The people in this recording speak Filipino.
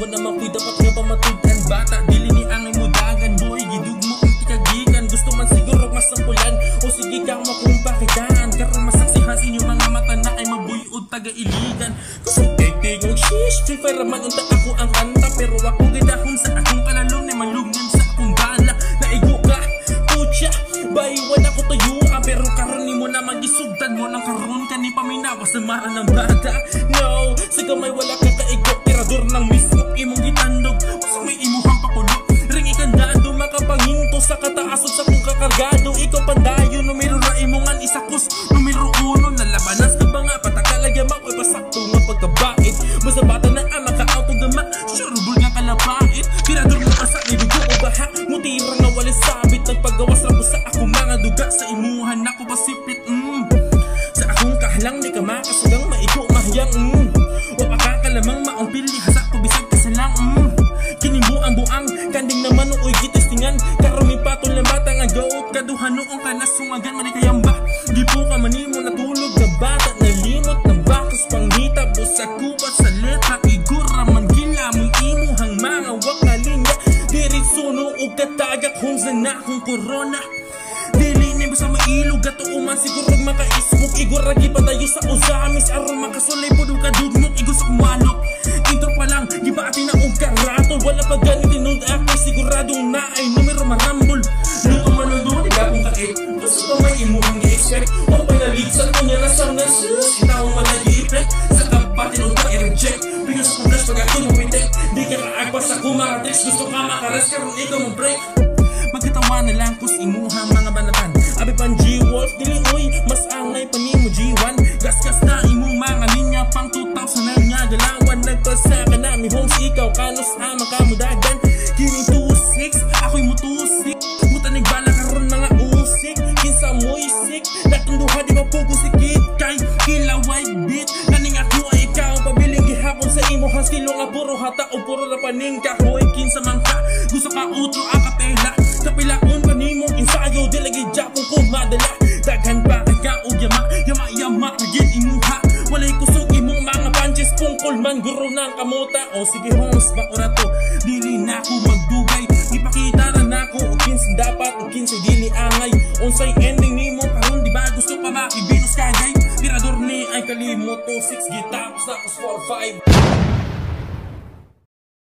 mo naman ko'y dapat nga pamatudan. Bata, dili ni angay mo dagan. Boy, gidugmo ang tikagigan. Gusto man siguro masampulan o sige kang makumpakitaan. Karon masaksihan inyo mga mata na ay mabuyod taga-iligan. Gusto tigong shish, free fire man unta ako ang kanta. Pero ako gidahon sa akong kalalong na malugnan sa akong bala. Naigo ka, tutya, bayiwan ako tuyuan. Pero karon ni mo na magisugtan mo ng karon ka ni paminawas na mara ng bata. No, sa gamay wala ka kaigo, tirador ng mismok imong gitandog. Gusto may imuhang pakulog, ring ikandado, makapanginto sa kataasod sa kong kakargado. Ikaw pandayo, numero na imongan isakus, numero 1, nalabanas ka ba nga, patakalagya makoy pasakto nga pagkabait. Basta bata na ang maka-auto gama, surubol nga kalapait. Tirador mo kasak, nidugo o baha, mutirang na walis sabit. Nagpagawas lang ko sa akong mga duga, sa imuhan ako pasipit. Sa akong kahalang di ka makasugang maiko mahiyang. Wapakakalamang maong pili, hasa ko bisag ka salang. Kinimbu ang buang, kanding naman uoy gitistingan. Karumi patol na bata nga goat, kaduhan noong kanasungagan manikayamba. Di po ka manimo natulog na bata, nalimot ng bakos panghita. Busa kupa sa letra, igura man gila mong imuhang mga wak na linya. Dirit suno o katagak kung sana kung corona. Dili ni sa mailog gato uman siguro makaismok. Iguragi padayo sa usamis aron makasulay po doon kadugmok. Igusok malok intro pa lang gibati na og karato. Wala pa ganit tinod ako siguradong na ay numero marambol. Luto manunod ila kong kaip, gusto pa may imuhang i-expect. O pinaligsan ko niya na sa nasus, itawang malagi-effect. Sa kapatid o ba i-reject, bigas ko flash pag ako lumitek. Di ka kaagpas ako mga text, gusto ka makaras karon ikaw mong break. Magkatawa na lang kus imuhang mga banatan. Abi pan G-Wolf, dili uy, mas angay pa ni mo G1. Gas-gas na imong mga linya pang 2000 na nga galawan. Nagpasa ka na mi homes, ikaw kanos ama ka mo dagan. Kining 2-6, ako'y mo 2-6. Mutanig bala karon mga usik, kinsa mo'y sick. Natunduha di ba pugo si Kid kay kila white beat. Kaning ako ay ikaw, pabiling gihapon sa imuhang stilo nga puro hata o puro na paning kahoy. Kinsa man ka, gusto ka utro ang kapela. Kapilaon pa ni mong ensayo, di lagi japon ko madala. Daghan pa ang kaog yama, kagin imuha. Walay kusog imong mga punches, pungkol man guro ng kamuta. O sige homes, maura to, dili na ako magdugay. Ipakita na nako, o kinsay dapat, o kinsay dili angay. Unsay ending ni mo, karon di ba gusto pa makibinos kagay. Tirador ni ay kalimot, 2-6 gitapos na 4-5.